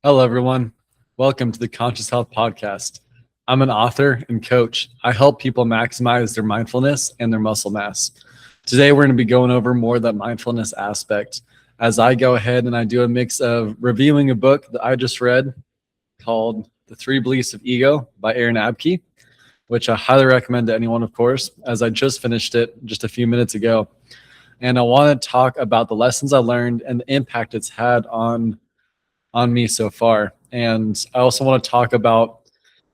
Hello, everyone. Welcome to the Conscious Health Podcast. I'm an author and coach. I help people maximize their mindfulness and their muscle mass. Today, we're going to be going over more of that mindfulness aspect as I go ahead and I do a mix of reviewing a book that I just read called The Three Beliefs of Ego by Abke, which I highly recommend to anyone, of course, as I just finished it just a few minutes ago. And I want to talk about the lessons I learned and the impact it's had on me so far. And I also want to talk about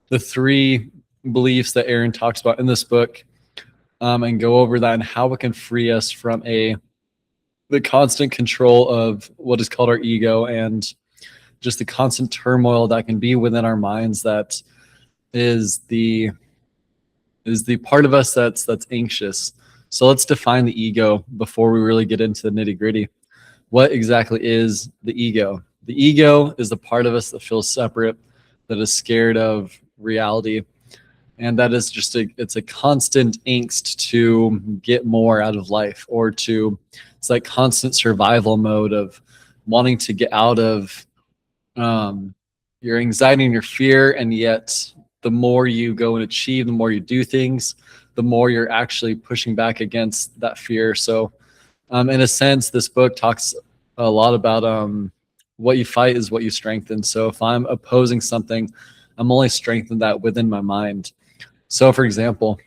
the three beliefs that Aaron talks about in this book, and go over that and how it can free us from the constant control of what is called our ego and just the constant turmoil that can be within our minds that is the part of us that's anxious. So let's define the ego before we really get into the nitty-gritty. What exactly is the ego? The ego is the part of us that feels separate, that is scared of reality, and that is just it's a constant angst to get more out of life, or it's like constant survival mode of wanting to get out of your anxiety and your fear. And yet the more you go and achieve, the more you do things, the more you're actually pushing back against that fear. So in a sense, this book talks a lot about what you fight is what you strengthen. So if I'm opposing something, I'm only strengthening that within my mind. So for example,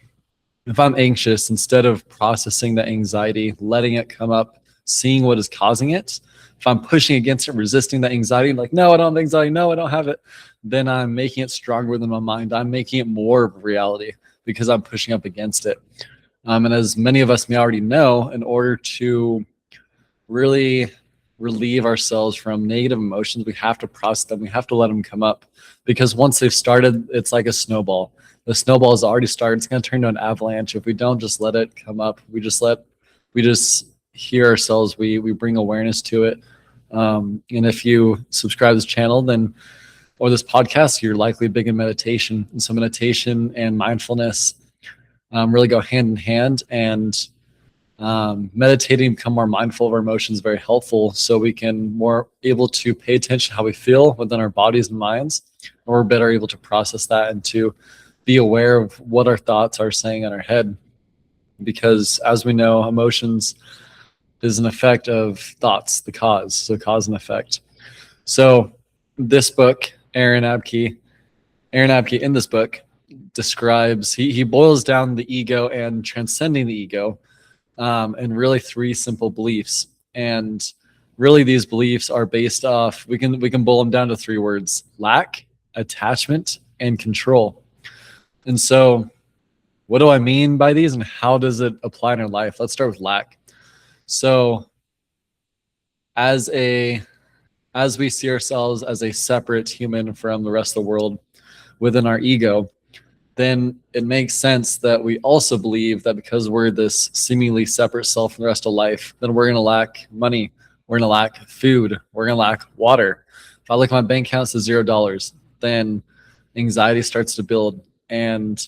if I'm anxious, instead of processing that anxiety, letting it come up, seeing what is causing it, if I'm pushing against it, resisting that anxiety, like, no, I don't have anxiety, no, I don't have it, then I'm making it stronger within my mind. I'm making it more of reality because I'm pushing up against it. And as many of us may already know, in order to really relieve ourselves from negative emotions, we have to process them. We have to let them come up, because once they've started, it's like a snowball. The snowball has already started. It's going to turn into an avalanche if we don't just let it come up. We just hear ourselves. We bring awareness to it. And if you subscribe to this channel, or this podcast, you're likely big in meditation. And so meditation and mindfulness really go hand in hand. And meditating, become more mindful of our emotions, very helpful, so we can more able to pay attention to how we feel within our bodies and minds, or we're better able to process that and to be aware of what our thoughts are saying in our head. Because as we know, emotions is an effect of thoughts, the cause, so cause and effect. So this book, Aaron Abke in this book describes, he boils down the ego and transcending the ego, and really three simple beliefs. And really these beliefs are based off, we can boil them down to three words: lack, attachment, and control. And so what do I mean by these and how does it apply in our life? Let's start with lack. So as we see ourselves as a separate human from the rest of the world within our ego, then it makes sense that we also believe that because we're this seemingly separate self from the rest of life, then we're going to lack money, we're going to lack food, we're going to lack water. If I look at my bank account, it says $0, then anxiety starts to build. And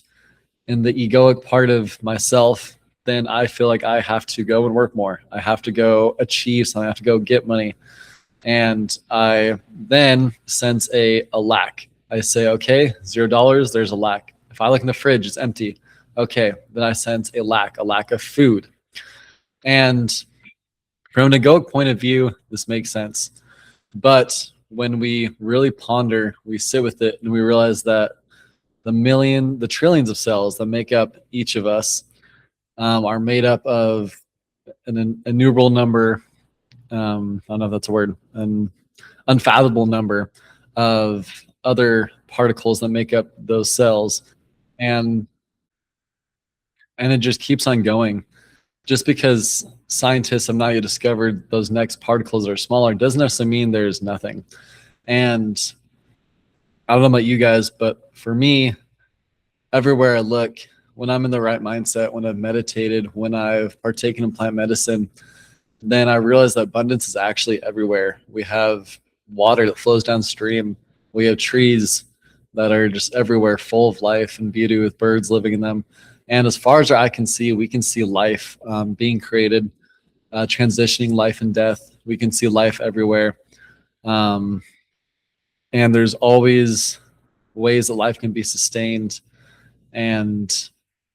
in the egoic part of myself, then I feel like I have to go and work more. I have to go achieve something. I have to go get money. And I then sense a lack. I say, okay, $0, there's a lack. If I look in the fridge, it's empty. Okay, then I sense a lack of food. And from an egoic point of view, this makes sense. But when we really ponder, we sit with it, and we realize that the trillions of cells that make up each of us are made up of an innumerable number, I don't know if that's a word, an unfathomable number of other particles that make up those cells. And it just keeps on going. Just because scientists have not yet discovered those next particles that are smaller doesn't necessarily mean there's nothing. And I don't know about you guys, but for me, everywhere I look, when I'm in the right mindset, when I've meditated, when I've partaken in plant medicine, then I realize that abundance is actually everywhere. We have water that flows downstream. We have trees that are just everywhere, full of life and beauty, with birds living in them. And as far as our eye can see, we can see life being created, transitioning life and death. We can see life everywhere. And there's always ways that life can be sustained. And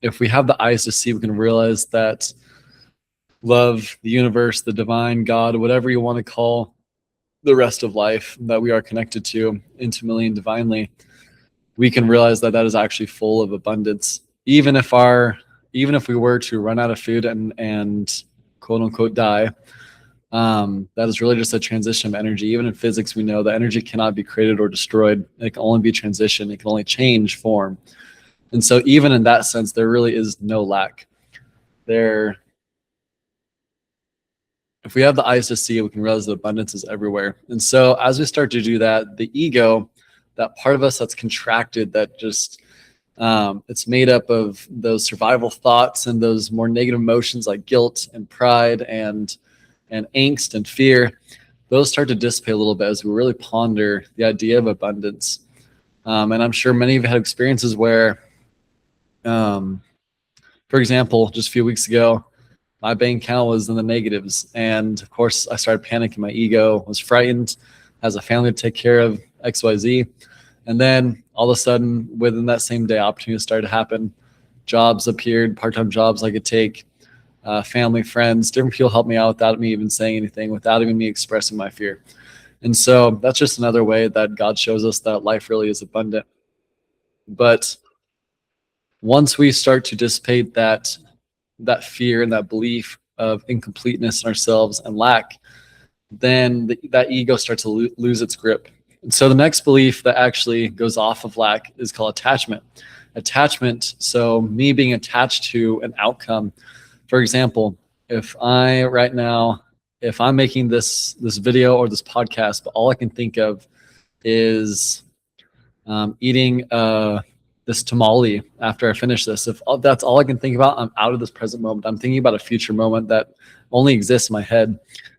if we have the eyes to see, we can realize that love, the universe, the divine, God, whatever you want to call the rest of life that we are connected to intimately and divinely, we can realize that that is actually full of abundance. Even if we were to run out of food and quote unquote die, that is really just a transition of energy. Even in physics, we know that energy cannot be created or destroyed. It can only be transition. It can only change form. And so even in that sense, there really is no lack. If we have the eyes to see it, we can realize that abundance is everywhere. And so as we start to do that, the ego, that part of us that's contracted, that just it's made up of those survival thoughts and those more negative emotions like guilt and pride and angst and fear, those start to dissipate a little bit as we really ponder the idea of abundance. And I'm sure many of you had experiences where, for example, just a few weeks ago, my bank account was in the negatives. And of course, I started panicking. My ego was frightened, as a family to take care of XYZ. And then all of a sudden, within that same day, opportunities started to happen. Jobs appeared, part-time jobs I could take, family, friends, different people helped me out without me even saying anything, without even me expressing my fear. And so that's just another way that God shows us that life really is abundant. But once we start to dissipate that fear and that belief of incompleteness in ourselves and lack, then that ego starts to lose its grip. And so the next belief that actually goes off of lack is called attachment. Attachment, so me being attached to an outcome. For example, if I'm making this video or this podcast, but all I can think of is eating this tamale after I finish this. If that's all I can think about, I'm out of this present moment. I'm thinking about a future moment that only exists in my head.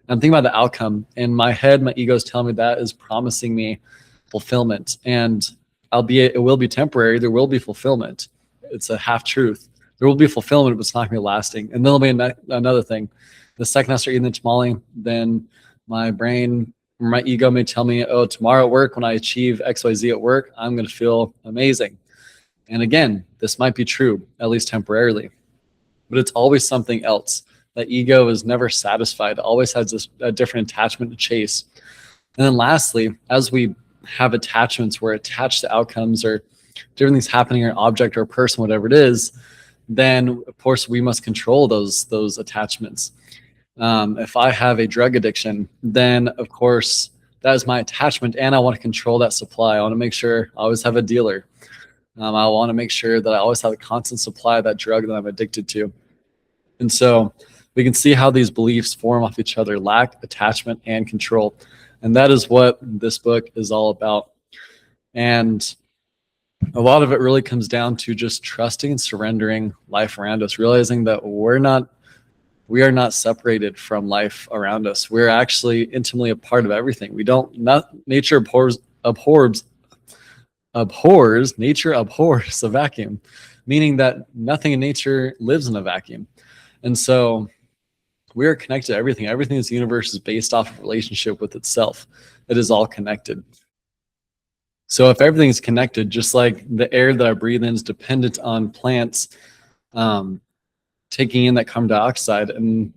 I'm thinking about the outcome. In my head, my ego is telling me that is promising me fulfillment. And albeit it will be temporary, there will be fulfillment. It's a half truth. There will be fulfillment, but it's not going to be lasting. And then there'll be another thing. The second I start eating the tamale, then my brain, my ego may tell me, oh, tomorrow at work, when I achieve XYZ at work, I'm going to feel amazing. And again, this might be true, at least temporarily, but it's always something else. That ego is never satisfied, always has a different attachment to chase. And then lastly, as we have attachments, we're attached to outcomes or different things happening, or an object or a person, whatever it is, then of course we must control those attachments. If I have a drug addiction, then of course that is my attachment, and I want to control that supply. I want to make sure I always have a dealer. I want to make sure that I always have a constant supply of that drug that I'm addicted to. And so we can see how these beliefs form off each other: lack, attachment, and control. And that is what this book is all about. And a lot of it really comes down to just trusting and surrendering life around us, realizing that we are not separated from life around us. We're actually intimately a part of everything. Nature abhors a vacuum, meaning that nothing in nature lives in a vacuum. And so we are connected to everything. Everything in this universe is based off of relationship with itself. It is all connected. So if everything is connected, just like the air that I breathe in is dependent on plants taking in that carbon dioxide and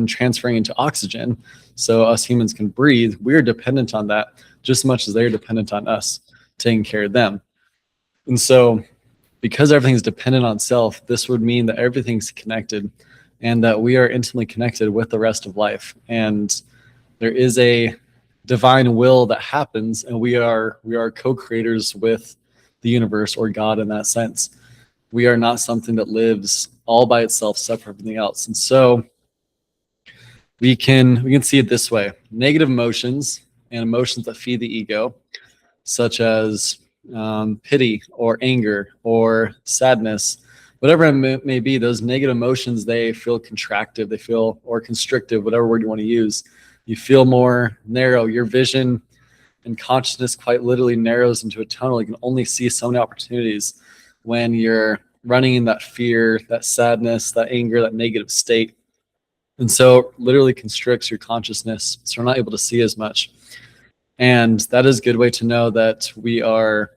transferring into oxygen, so us humans can breathe, we are dependent on that just as much as they're dependent on us taking care of them. And so because everything is dependent on self, this would mean that everything's connected and that we are intimately connected with the rest of life. And there is a divine will that happens, and we are co-creators with the universe or God in that sense. We are not something that lives all by itself, separate from everything else. And so we can see it this way: negative emotions and emotions that feed the ego, such as pity or anger or sadness, whatever it may be, those negative emotions, they feel contractive, or constrictive, whatever word you want to use. You feel more narrow. Your vision and consciousness quite literally narrows into a tunnel. You can only see so many opportunities when you're running in that fear, that sadness, that anger, that negative state. And so it literally constricts your consciousness, so we're not able to see as much. And that is a good way to know that we are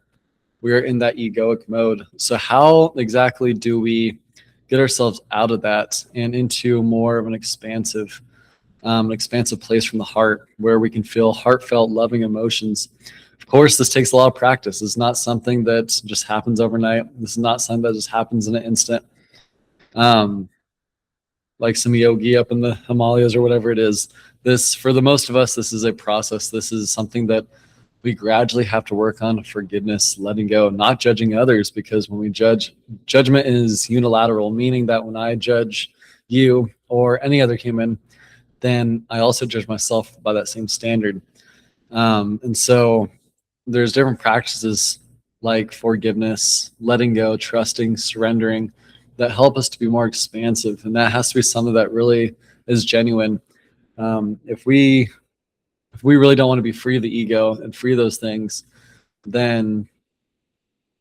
in that egoic mode. So how exactly do we get ourselves out of that and into more of an expansive place from the heart, where we can feel heartfelt, loving emotions? Of course, this takes a lot of practice. It's not something that just happens overnight. This is not something that just happens in an instant. Like some yogi up in the Himalayas or whatever it is. This, for the most of us, this is a process. This is something that we gradually have to work on: forgiveness, letting go, not judging others, because when we judge, judgment is unilateral, meaning that when I judge you or any other human, then I also judge myself by that same standard. And so there's different practices like forgiveness, letting go, trusting, surrendering, that help us to be more expansive. And that has to be something that really is genuine. If we really don't want to be free of the ego and free of those things, then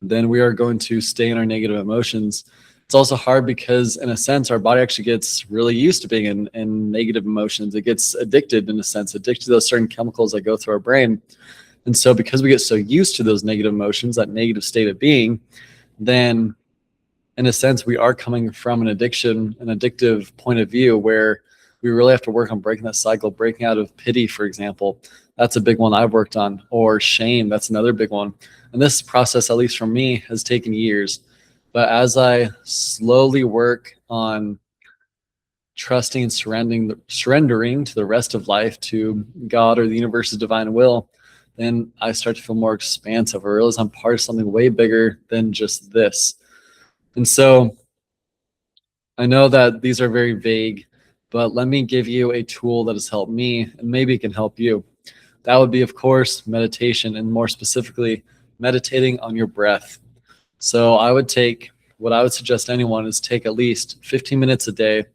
we are going to stay in our negative emotions. It's also hard because, in a sense, our body actually gets really used to being in negative emotions. It gets addicted, in a sense, addicted to those certain chemicals that go through our brain. And so because we get so used to those negative emotions, that negative state of being, then in a sense, we are coming from an addictive point of view, where we really have to work on breaking that cycle, breaking out of pity, for example. That's a big one I've worked on. Or shame, that's another big one. And this process, at least for me, has taken years. But as I slowly work on trusting and surrendering to the rest of life, to God or the universe's divine will, then I start to feel more expansive. I realize I'm part of something way bigger than just this. And so I know that these are very vague, but let me give you a tool that has helped me, and maybe it can help you. That would be, of course, meditation, and more specifically, meditating on your breath. So what I would suggest anyone is take at least 15 minutes a day.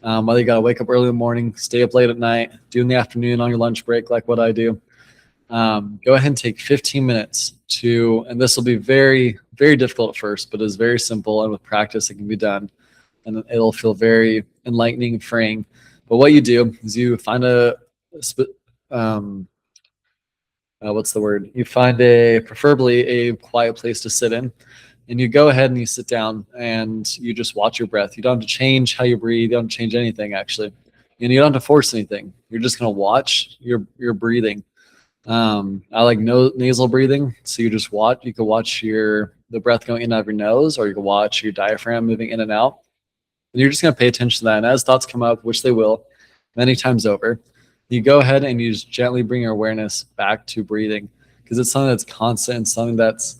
Whether you got to wake up early in the morning, stay up late at night, do in the afternoon on your lunch break, like what I do. Go ahead and take 15 minutes and this will be very, very difficult at first, but it's very simple. And with practice, it can be done. And it'll feel very enlightening and freeing. But what you do is you find you find preferably a quiet place to sit in, and you go ahead and you sit down and you just watch your breath. You don't have to change how you breathe. You don't change anything, actually. And you don't have to force anything. You're just going to watch your breathing. I like nasal breathing. So you just watch. You can watch the breath going in and out of your nose, or you can watch your diaphragm moving in and out. And you're just going to pay attention to that. And as thoughts come up, which they will many times over, you go ahead and you just gently bring your awareness back to breathing, because it's something that's constant, something that's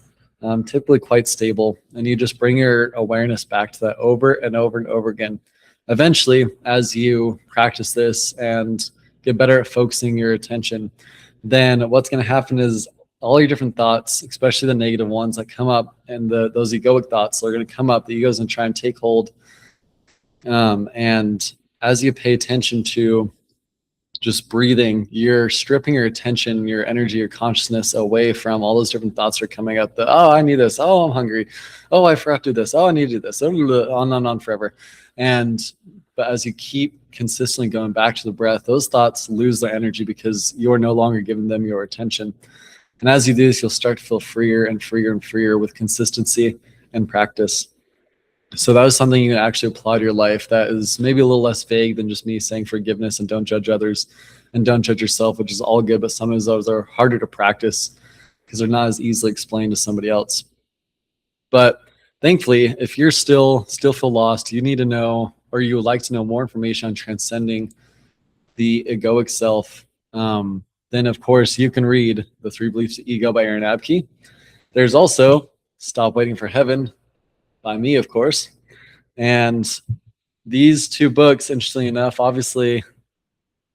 typically quite stable. And you just bring your awareness back to that over and over and over again. Eventually, as you practice this and get better at focusing your attention, then what's going to happen is all your different thoughts, especially the negative ones that come up, and those egoic thoughts are going to come up. The ego is going to try and take hold. And as you pay attention to just breathing, you're stripping your attention, your energy, your consciousness away from all those different thoughts that are coming up. Oh, I need this. Oh, I'm hungry. Oh, I forgot to do this. Oh, I need to do this. On and on forever. But as you keep consistently going back to the breath, those thoughts lose their energy because you're no longer giving them your attention. And as you do this, you'll start to feel freer and freer and freer with consistency and practice. So that is something you can actually apply to your life that is maybe a little less vague than just me saying forgiveness and don't judge others and don't judge yourself, which is all good, but sometimes those are harder to practice because they're not as easily explained to somebody else. But thankfully, if you're still feel lost, you need to know, or you would like to know more information on transcending the egoic self, then of course you can read The 3 Beliefs of Ego by Aaron Abke. There's also Stop Waiting for Heaven by me, of course. And these 2 books, interestingly enough, obviously,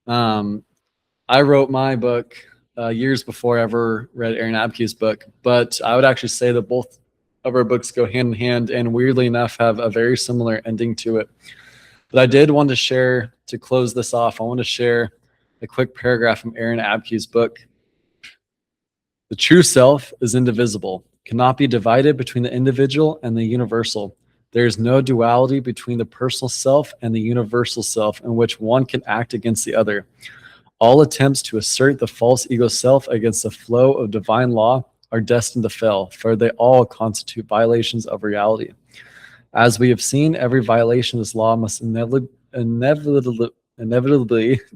I wrote my book years before I ever read Aaron Abke's book, but I would actually say that both of our books go hand in hand, and weirdly enough have a very similar ending to it. But I did want to share, to close this off, I want to share a quick paragraph from Aaron Abke's book. The true self is indivisible, cannot be divided between the individual and the universal. There is no duality between the personal self and the universal self in which one can act against the other. All attempts to assert the false ego self against the flow of divine law are destined to fail, for they all constitute violations of reality. As we have seen, every violation of this law must inevitably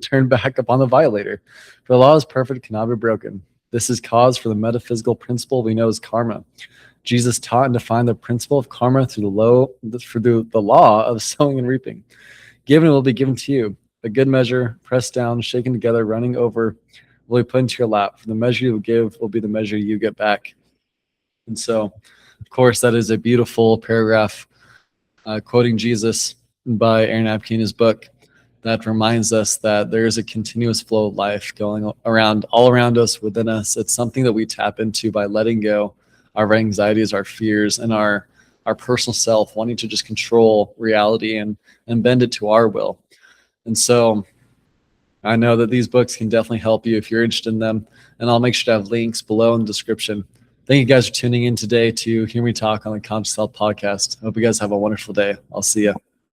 turn back upon the violator. For the law is perfect, cannot be broken. This is cause for the metaphysical principle we know as karma. Jesus taught and defined the principle of karma through the law of sowing and reaping. Given will be given to you. A good measure, pressed down, shaken together, running over, will be put into your lap. For the measure you will give will be the measure you get back. And so, of course, that is a beautiful paragraph quoting Jesus by Aaron Abke in his book that reminds us that there is a continuous flow of life going around, all around us, within us. It's something that we tap into by letting go our anxieties, our fears, and our personal self, wanting to just control reality and bend it to our will. And so I know that these books can definitely help you if you're interested in them, and I'll make sure to have links below in the description. Thank you guys for tuning in today to hear me talk on the Conscious Health Podcast. I hope you guys have a wonderful day. I'll see you.